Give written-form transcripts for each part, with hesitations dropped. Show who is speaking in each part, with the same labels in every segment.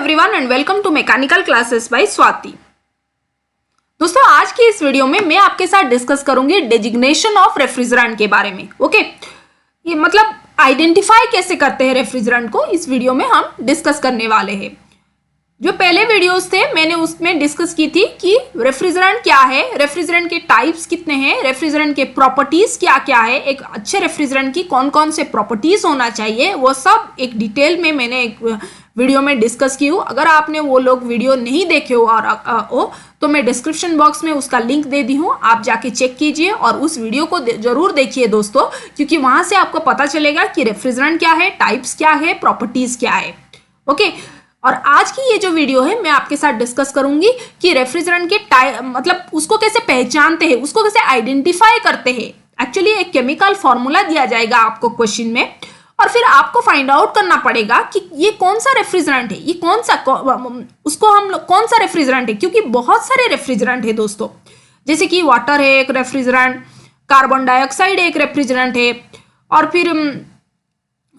Speaker 1: Everyone and welcome to mechanical classes by Swati. दोस्तों आज की इस वीडियो में मैं आपके साथ डिस्कस करूंगी डेजिग्नेशन ऑफ रेफ्रिजरेंट के बारे में। ओके, ये मतलब आइडेंटिफाई कैसे करते हैं रेफ्रिजरेंट को, इस वीडियो में हम डिस्कस करने वाले हैं। जो पहले वीडियोस थे मैंने उसमें डिस्कस की थी कि रेफ्रिजरेंट क्या है, रेफ्रिजरेंट के टाइप्स कितने हैं, रेफ्रिजरेंट के प्रॉपर्टीज क्या क्या है, एक अच्छे रेफ्रिजरेंट की कौन कौन से प्रॉपर्टीज होना चाहिए, वो सब एक डिटेल में मैंने एक वीडियो में डिस्कस की हूँ। अगर आपने वो लोग वीडियो नहीं देखे हो और तो मैं डिस्क्रिप्शन बॉक्स में उसका लिंक दे दी हूँ, आप जाके चेक कीजिए और उस वीडियो को जरूर देखिए दोस्तों, क्योंकि वहां से आपको पता चलेगा कि रेफ्रिजरेंट क्या है, टाइप्स क्या है, प्रॉपर्टीज क्या है। ओके, और आज की ये जो वीडियो है मैं आपके साथ डिस्कस करूंगी कि रेफ्रिजरेंट के मतलब उसको कैसे पहचानते हैं, उसको कैसे आइडेंटिफाई करते हैं। एक्चुअली एक केमिकल फॉर्मूला दिया जाएगा आपको क्वेश्चन में और फिर आपको फाइंड आउट करना पड़ेगा कि ये कौन सा रेफ्रिजरेंट है, ये कौन सा उसको हम लोग कौन सा रेफ्रिजरेंट है, क्योंकि बहुत सारे रेफ्रिजरेंट है दोस्तों। जैसे कि वाटर है एक रेफ्रिजरेंट, कार्बन डाइऑक्साइड एक रेफ्रिजरेंट है, और फिर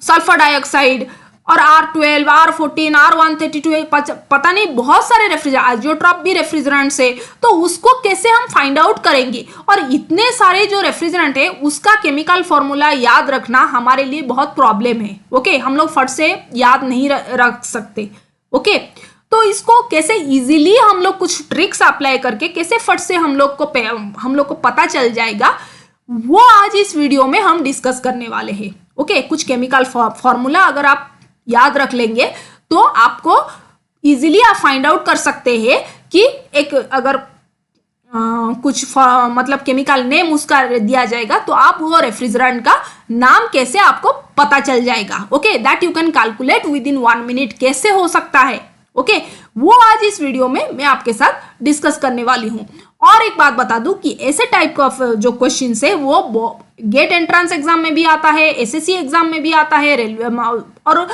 Speaker 1: सल्फर डाइऑक्साइड और R12, R14, R132 पता नहीं बहुत सारे रेफ्रिजरेंट, आइजोट्रॉप भी रेफ्रिजरेंट है। तो उसको कैसे हम फाइंड आउट करेंगे, और इतने सारे जो रेफ्रिजरेंट है उसका केमिकल फॉर्मूला याद रखना हमारे लिए बहुत प्रॉब्लम है। ओके, हम लोग फट से याद नहीं रख सकते। ओके, तो इसको कैसे इजीली हम लोग कुछ ट्रिक्स अप्लाई करके कैसे फट से हम लोग को पता चल जाएगा, वो आज इस वीडियो में हम डिस्कस करने वाले हैं। ओके, कुछ केमिकल फॉर्मूला अगर आप याद रख लेंगे तो आपको इजीली आप फाइंड आउट कर सकते हैं कि एक अगर कुछ मतलब केमिकल नेम उसका दिया जाएगा तो आप वो रेफ्रिजरेंट का नाम कैसे आपको पता चल जाएगा। Okay, that you can calculate with in 1 minute कैसे हो सकता है। ओके, वो आज इस वीडियो में मैं आपके साथ डिस्कस करने वाली हूँ। और एक बात बता दूं कि ऐसे टाइप का जो क्वेश्चन है वो गेट एंट्रेंस एग्जाम में भी आता है, एसएससी एग्जाम में भी आता है, रेलवे और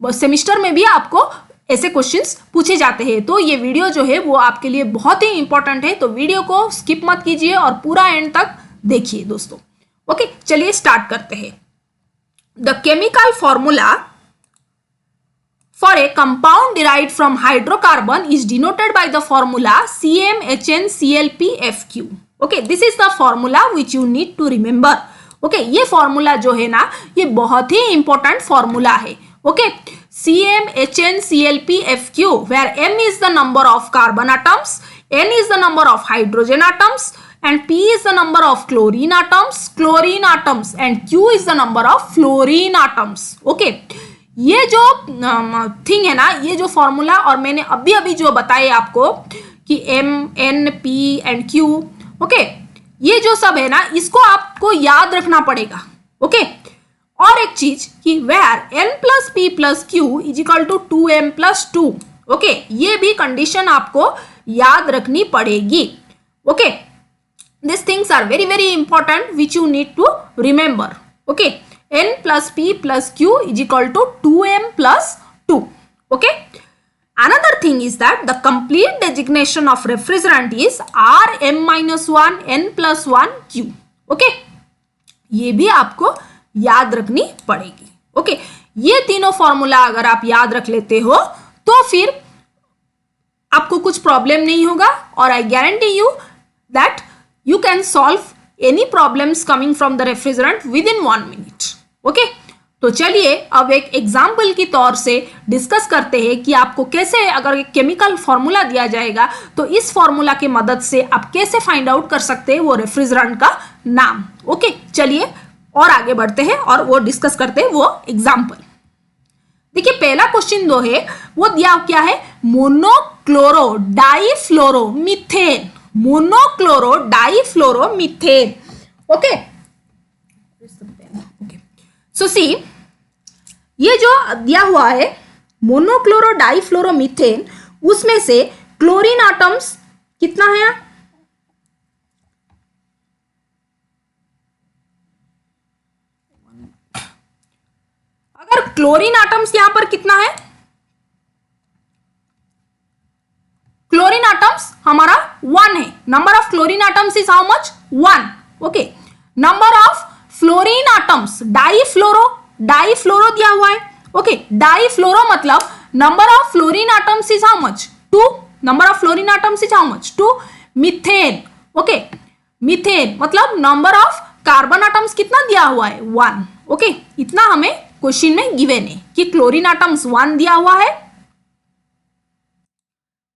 Speaker 1: सेमिस्टर में भी आपको ऐसे क्वेश्चंस पूछे जाते हैं। तो ये वीडियो जो है वो आपके लिए बहुत ही इंपॉर्टेंट है, तो वीडियो को स्किप मत कीजिए और पूरा एंड तक देखिए दोस्तों। ओके, चलिए स्टार्ट करते हैं। The chemical formula for a compound derived from hydrocarbon is denoted by the formula CmHnClPfQ. Okay, this is the formula which you need to remember. Okay, ये formula जो है ना ये बहुत ही important formula है। Okay, CmHnClPfQ where M is the number of carbon atoms, N is the number of hydrogen atoms and P is the number of chlorine atoms and Q is the number of fluorine atoms. Okay, ये जो thing है ना, ये जो formula और मैंने अभी अभी जो बताए आपको कि M, N, P and Q, okay, ये जो सब है ना इसको आपको याद रखना पड़ेगा। ओके, और एक चीज कि where N plus P plus Q is equal to 2M plus 2। Okay, ये भी कंडीशन आपको याद रखनी पड़ेगी। Okay, this things are very very important which you need to remember. Okay, N plus P plus Q is equal to 2M plus 2. Okay. Another thing is that the complete designation of refrigerant is Rm minus 1 N plus 1 Q. Okay. ये भी आपको याद रखनी पड़ेगी। Okay. ये तीनों formula अगर आप याद रख लेते हो तो फिर आपको कुछ प्रॉब्लम नहीं होगा और I guarantee you that you can solve any problems coming from the refrigerant within 1 minute. Okay, तो चलिए अब एक एग्जाम्पल की तौर से डिस्कस करते हैं कि आपको कैसे अगर केमिकल फॉर्मूला दिया जाएगा तो इस फॉर्मूला की मदद से आप कैसे फाइंड आउट कर सकते हैं वो रेफ्रिजरेंट का नाम। ओके, चलिए और आगे बढ़ते हैं और वो डिस्कस करते हैं वो एग्जाम्पल। देखिए पहला क्वेश्चन जो है वो दिया क्या है, मोनोक्लोरो डाइफ्लोरोमीथेन। मोनोक्लोरो डाइफ्लोरोमीथेन। ओके, सो सी ये जो दिया हुआ है मोनोक्लोरो डाइफ्लोरोमीथेन, उसमें से क्लोरीन आटम्स कितना है, अगर क्लोरीन आटम्स यहां पर कितना है, क्लोरीन आटम्स हमारा 1 है। Number of chlorine atoms is how much, 1। Okay, number of fluorine atoms, difluoro दिया हुआ है। ओके, डाइफ्लोरो मतलब number of fluorine atoms is how much? 2. Number of fluorine atoms is how much? 2. Methane, okay, methane मतलब number of carbon atoms कितना दिया हुआ है? 1. Okay, इतना हमें क्वेश्चन में गिवन है कि क्लोरीन एटम्स 1 दिया हुआ है।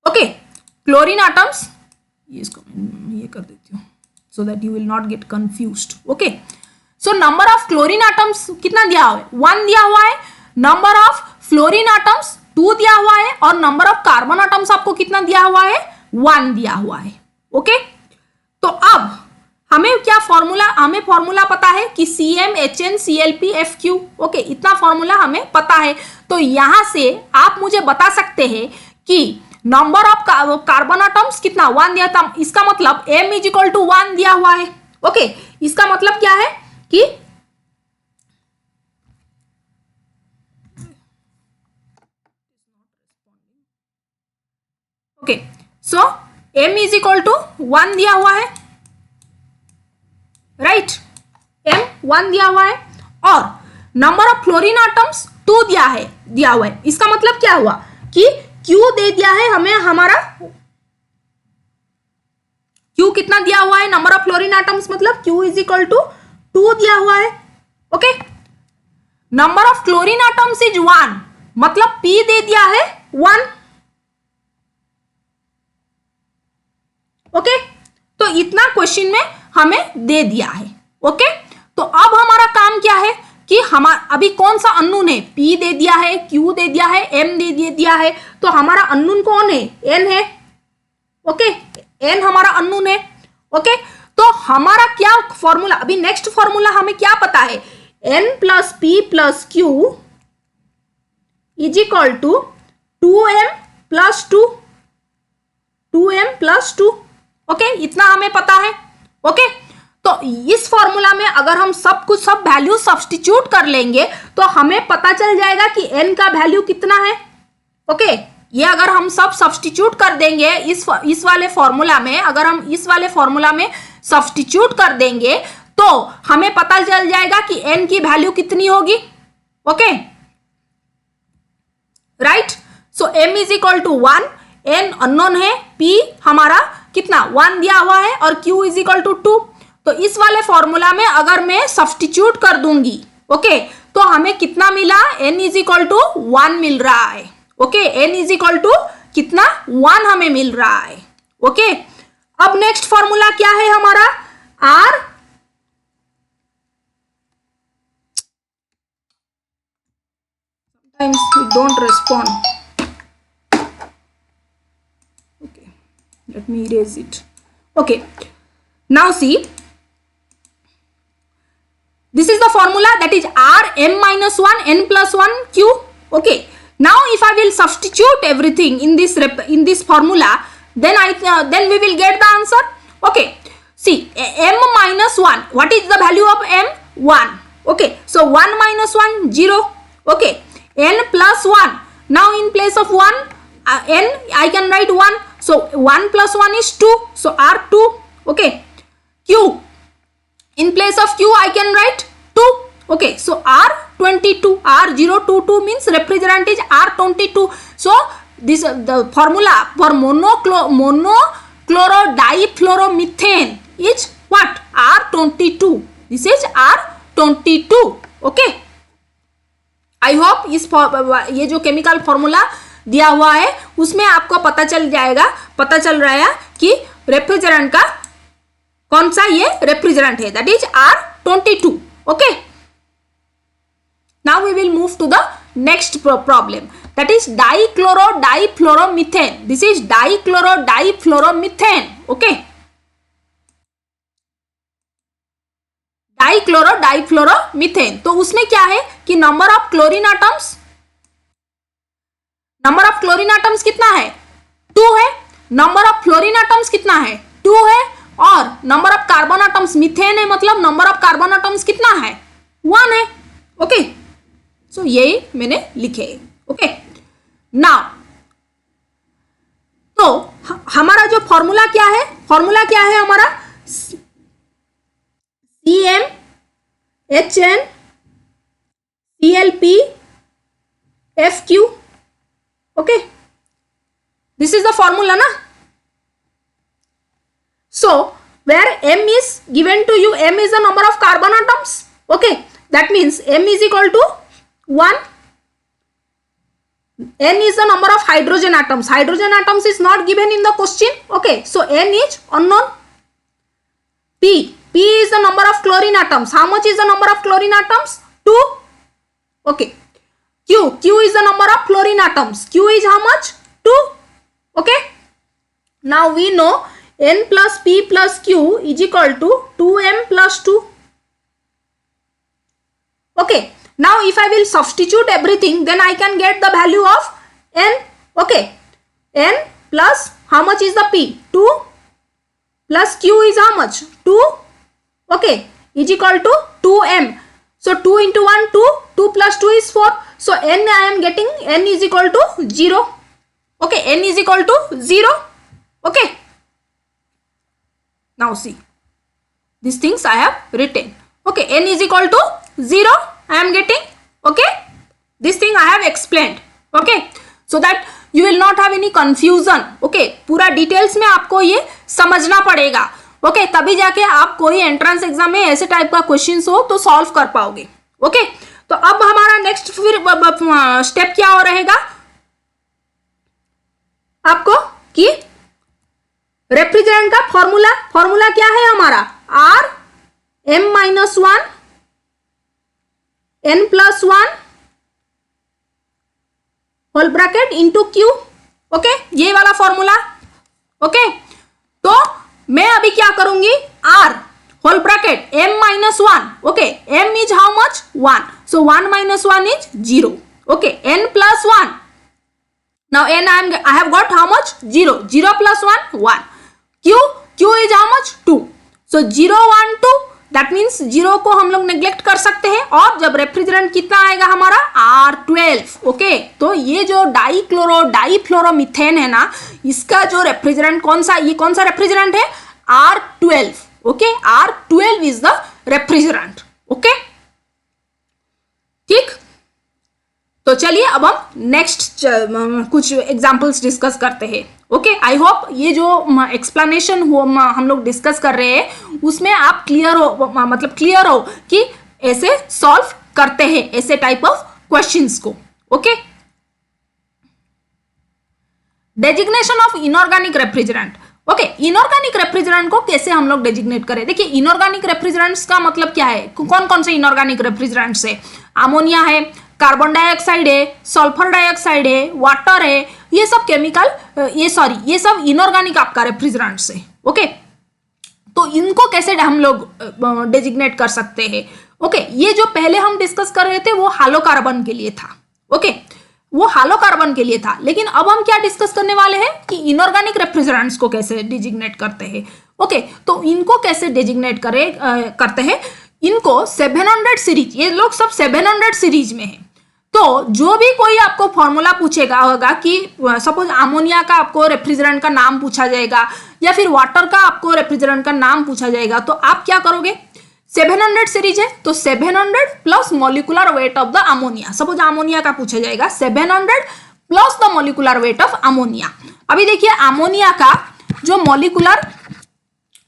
Speaker 1: ओके, क्लोरीन एटम्स, इसको ये कर देती हूँ so that you will not get confused. Okay, so number of chlorine atoms कितना दिया हुआ है? 1 दिया हुआ है। number of fluorine atoms 2 दिया हुआ है और number of carbon atoms आपको कितना दिया हुआ है? 1 दिया हुआ है। ओके, तो अब हमें क्या फॉर्मूला, हमें फॉर्मूला पता है कि CmHnClPFq। ओके, इतना फॉर्मूला हमें पता है। तो यहां से आप मुझे बता सकते हैं कि नंबर ऑफ कार्बन एटम्स कितना? 1 दिया था, इसका मतलब m इज इक्वल टू 1 दिया हुआ है। ओके, इसका मतलब क्या है कि okay, so m is equal to 1 दिया हुआ है, राइट, m 1 दिया हुआ है और नंबर ऑफ फ्लोरीन एटम्स 2 दिया हुआ है। इसका मतलब क्या हुआ कि Q दे दिया है हमें, हमारा Q कितना दिया हुआ है? नंबर ऑफ फ्लोरीन एटम्स मतलब Q इज इक्वल टू 2 दिया हुआ है। Okay, number of chlorine atoms is 1 मतलब P दे दिया है 1। ओके, तो इतना क्वेश्चन में हमें दे दिया है। ओके, तो अब हमारा काम क्या है कि हमारा अभी कौन सा अननोन है? P दे दिया है, Q दे दिया है, M दे दिया है, तो हमारा अननोन कौन है? N है। ओके, N हमारा अननोन है। ओके, तो हमारा क्या फॉर्मूला, अभी नेक्स्ट फॉर्मूला हमें क्या पता है? N plus P plus Q is equal to 2M plus 2, 2M plus 2। Okay, इतना हमें पता है। ओके, तो इस फॉर्मूला में अगर हम सब वैल्यू सब्स्टिट्यूट कर लेंगे तो हमें पता चल जाएगा कि n का वैल्यू कितना है। ओके, ये अगर हम सब सब्स्टिट्यूट कर देंगे इस वाले फॉर्मूला में, अगर हम इस वाले फॉर्मूला में सब्स्टिट्यूट कर देंगे तो हमें पता चल जाएगा कि n की वैल्यू कितनी होगी। Okay, right, so m is equal to 1, n unknown है, p हमारा कितना 1 दिया हुआ है और q इज इक्वल टू 2। तो इस वाले फॉर्मूला में अगर मैं सब्स्टिट्यूट कर दूंगी, ओके, तो हमें कितना मिला? n इज इक्वल टू 1 मिल रहा है। Okay, n is equal to कितना? 1 हमें मिल रहा है। ओके, अब नेक्स्ट फॉर्मूला क्या है हमारा? r sometimes we don't respond. Okay, let me erase it. Okay, now see, this is the formula, that is r m minus 1 n plus 1 q. Okay, now if I will substitute everything in this formula, then then we will get the answer. Okay, see, m minus 1, what is the value of m? 1. Okay, so 1 minus 1 0. Okay, n plus 1, now in place of 1 n I can write 1, so 1 plus 1 is 2, so r2. Okay, q, in place of q I can write 2. Okay, so r22, r022 means refrigerant is r22. So this the formula for monochloro-difluoromethane is what? r22. This is r22. Okay, I hope ये जो chemical formula दिया हुआ है उसमें आपको पता चल रहा है कि रेफ्रिजरेंट का कौन सा ये रेफ्रिजरेंट है, that is R22. Okay, now we will move to the next problem, that is dichlorodifluoromethane. This is dichlorodifluoromethane. Okay, dichlorodifluoromethane, तो उसमें क्या है कि नंबर ऑफ क्लोरीन एटम्स कितना है? 2 है. नंबर ऑफ फ्लोरीन एटम्स कितना है? 2 है. और number of carbon atoms, methane है मतलब नंबर ऑफ कार्बन एटम्स कितना है? 1 है. ओके, सो यही मैंने लिखे. ओके, नाउ तो हमारा जो फॉर्मूला क्या है? फॉर्मूला क्या है हमारा? CmHn ClPFq. Okay, this is the formula na. So where m is given to you, m is the number of carbon atoms. Okay, that means m is equal to 1. N is the number of hydrogen atoms. Hydrogen atoms is not given in the question. Okay, so n is unknown. P is the number of chlorine atoms. How much is the number of chlorine atoms? 2. Okay. Q is the number of fluorine atoms. Q is how much? 2. Okay. Now we know N plus P plus Q is equal to 2M plus 2. Okay. Now if I will substitute everything, then I can get the value of N. Okay. N plus how much is the P? 2 plus Q is how much? 2. Okay. Is equal to 2M. So 2 into 1, 2. 2 plus 2 is 4. So N I am getting N is equal to 0. Okay. N is equal to 0. Okay. Now see. These things I have written. Okay. N is equal to 0. I am getting. Okay. This thing I have explained. Okay. So that you will not have any confusion. Okay. पूरा details में आपको ये समझना पड़ेगा. Okay तभी जाके आप कोई एंट्रेंस एग्जाम में ऐसे टाइप का क्वेश्चंस हो तो सॉल्व कर पाओगे. ओके तो अब हमारा नेक्स्ट फिर स्टेप क्या हो रहेगा आपको कि रेफ्रिजरेंट का फॉर्मूला क्या है हमारा R m-1 n plus 1 whole bracket into Q. Okay ये वाला फॉर्मूला. ओके तो मैं अभी क्या करूंगी R whole bracket m-1. Okay m is how much 1. So 1 minus 1 is 0. Okay n plus 1. Now n I have got how much 0. 0 plus 1 1. Q is how much 2. So 0 1 2. That means 0 को हम लोग neglect कर सकते हैं. और जब refrigerant कितना आएगा हमारा R12. ओके तो ये जो डाईफ्लोरोमीथेन है ना इसका जो रेफ्रिजरेंट कौन सा रेफ्रिजरेंट है R12. Okay R12 is the refrigerant. Okay ठीक तो चलिए अब हम नेक्स्ट कुछ एग्जांपल्स डिस्कस करते हैं. ओके आई होप ये जो एक्सप्लेनेशन हम लोग डिस्कस कर रहे हैं उसमें आप क्लियर हो कि ऐसे सॉल्व करते हैं ऐसे टाइप ऑफ क्वेश्चंस को. Okay designation of inorganic refrigerant. Okay inorganic refrigerant को कैसे हम लोग डेजिग्नेट करें. देखिए इनऑर्गेनिक रेफ्रिजरेंट्स का मतलब क्या है. कौन कौन से इनऑर्गेनिक रेफ्रिजरेंट्स है. अमोनिया है, कार्बन डाइऑक्साइड है, सल्फर डाइऑक्साइड है, वाटर है. ये सब केमिकल ये सब इनऑर्गेनिक आपका रेफ्रिजरेंट्स है. ओके तो इनको कैसे हम लोग डेजिग्नेट कर सकते हैं. ओके ये जो पहले हम डिस्कस कर रहे थे वो हाइड्रोकार्बन के लिए था. ओके वो हाइड्रोकार्बन के लिए था. लेकिन अब हम क्या डिस्कस करने वाले हैं कि इनऑर्गेनिक रेफ्रिजरेंट्स को कैसे डेजिग्नेट करते हैं. ओके तो इनको कैसे डेजिग्नेट करते हैं. इनको 700 सीरीज, ये लोग सब 700 सीरीज में है. तो जो भी कोई आपको फॉर्मूला पूछेगा होगा कि सपोज अमोनिया का आपको रेफ्रिजरेंट का नाम पूछा जाएगा या फिर वाटर का आपको रेफ्रिजरेंट का नाम पूछा जाएगा तो आप क्या करोगे. 700 सीरीज है तो 700 plus molecular weight of the ammonia. Suppose ammonia का पूछा जाएगा 700 plus the molecular weight of ammonia. अभी देखिए अमोनिया का जो मॉलिक्यूलर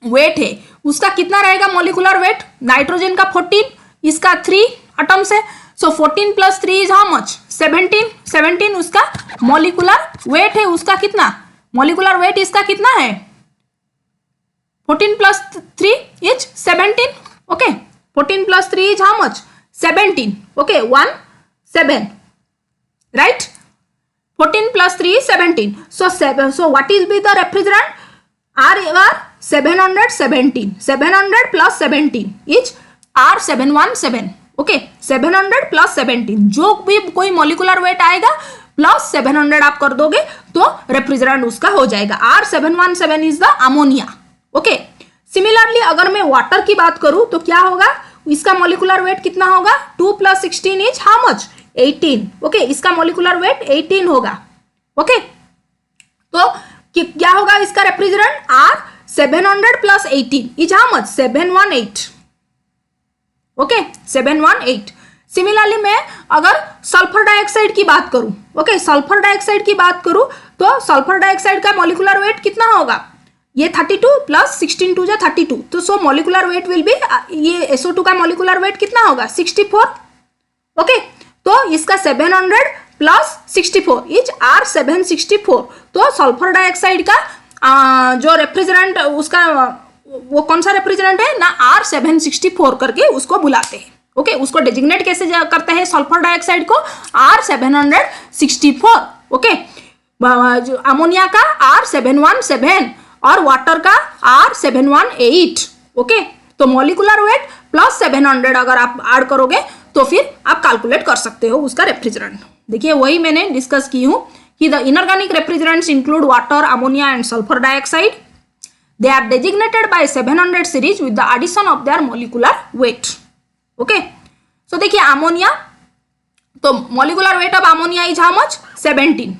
Speaker 1: वेट है उसका कितना रहेगा मॉलिक्यूलर वेट. नाइट्रोजन का 14, इसका 3 एटम्स है. सो 14 प्लस 3 इज हाउ मच 17 उसका मॉलिक्यूलर वेट है. उसका कितना मॉलिक्यूलर वेट इसका कितना है 14 plus 3 is 17. Okay 14 plus 3 is how much 17. Okay 1 7 right. 14 plus 3 is 17. So what will be the refrigerant? R 717. 700 plus 17 is R717. Okay 700 plus 17 जो भी कोई मॉलिक्यूलर वेट आएगा प्लस 700 आप कर दोगे तो रेफ्रिजरेंट उसका हो जाएगा. R717 is the ammonia. Okay similarly अगर मैं वाटर की बात करूं तो क्या होगा. इसका मॉलिक्यूलर वेट कितना होगा 2 plus 16 is how much 18. Okay इसका मॉलिक्यूलर वेट 18 होगा. ओके तो क्या होगा इसका refrigerant R700 plus 18 is how much 718. Okay 718. Similarly मैं अगर सल्फर डाइऑक्साइड की बात करूं, ओके, सल्फर डाइऑक्साइड की बात करूं तो सल्फर डाइऑक्साइड का मॉलिक्यूलर वेट कितना होगा, ये 32 प्लस 16 टू जा 32, तो सो मॉलिक्यूलर वेट विल बी, ये SO2 का मॉलिक्यूलर वेट कितना होगा 64, ओके, तो इसका 700 प्लस 64 इज R764। तो सल्फर डाइऑक्साइड का जो रेफ्रिजरेंट उसका वो कौन सा रेफ्रिजरेंट है ना, R764 करके उसको बुलाते हैं, ओके, उसको डेजिग्नेट कैसे करते हैं सल्फर डाइऑक्साइड को, R764, ओके, अमोनिया का R717 और वाटर का R718, ओके, तो मॉलिक्यूलर वेट प्लस 700 अगर आप ऐड करोगे तो फिर आप कैलकुलेट कर सकते हो उसका रेफ्रिजरेंट। देखिए वही मैंने डिस्कस की हूं कि the inorganic refrigerants include water, ammonia and sulphur dioxide. They are designated by 700 series with the addition of their molecular weight, okay. So देखिए अमोनिया, तो molecular weight of ammonia is how much 17,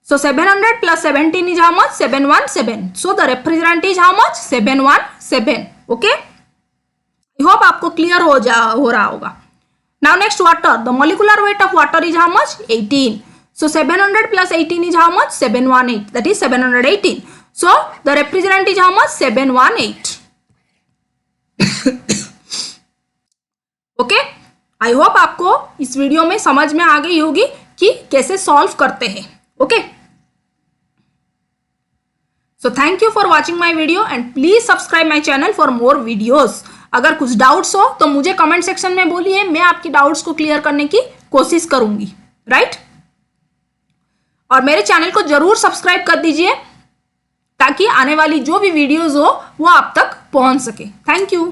Speaker 1: so 700 plus 17 is how much 717, so the refrigerant is how much 717, okay, I hope आपको clear हो रहा होगा। Now next water, the molecular weight of water is how much 18, so 700 plus 18 is how much 718, that is 718, so the refrigerant is how much 718, okay, I hope आपको इस video में समझ में आ गई होगी कि कैसे सॉल्व करते हैं, okay. So thank you for watching my video and please subscribe my channel for more videos. अगर कुछ डाउट्स हो तो मुझे कमेंट सेक्शन में बोलिए, मैं आपकी डाउट्स को क्लियर करने की कोशिश करूंगी, राइट। और मेरे चैनल को जरूर सब्सक्राइब कर दीजिए ताकि आने वाली जो भी वीडियोस हो वो आप तक पहुंच सके। Thank you.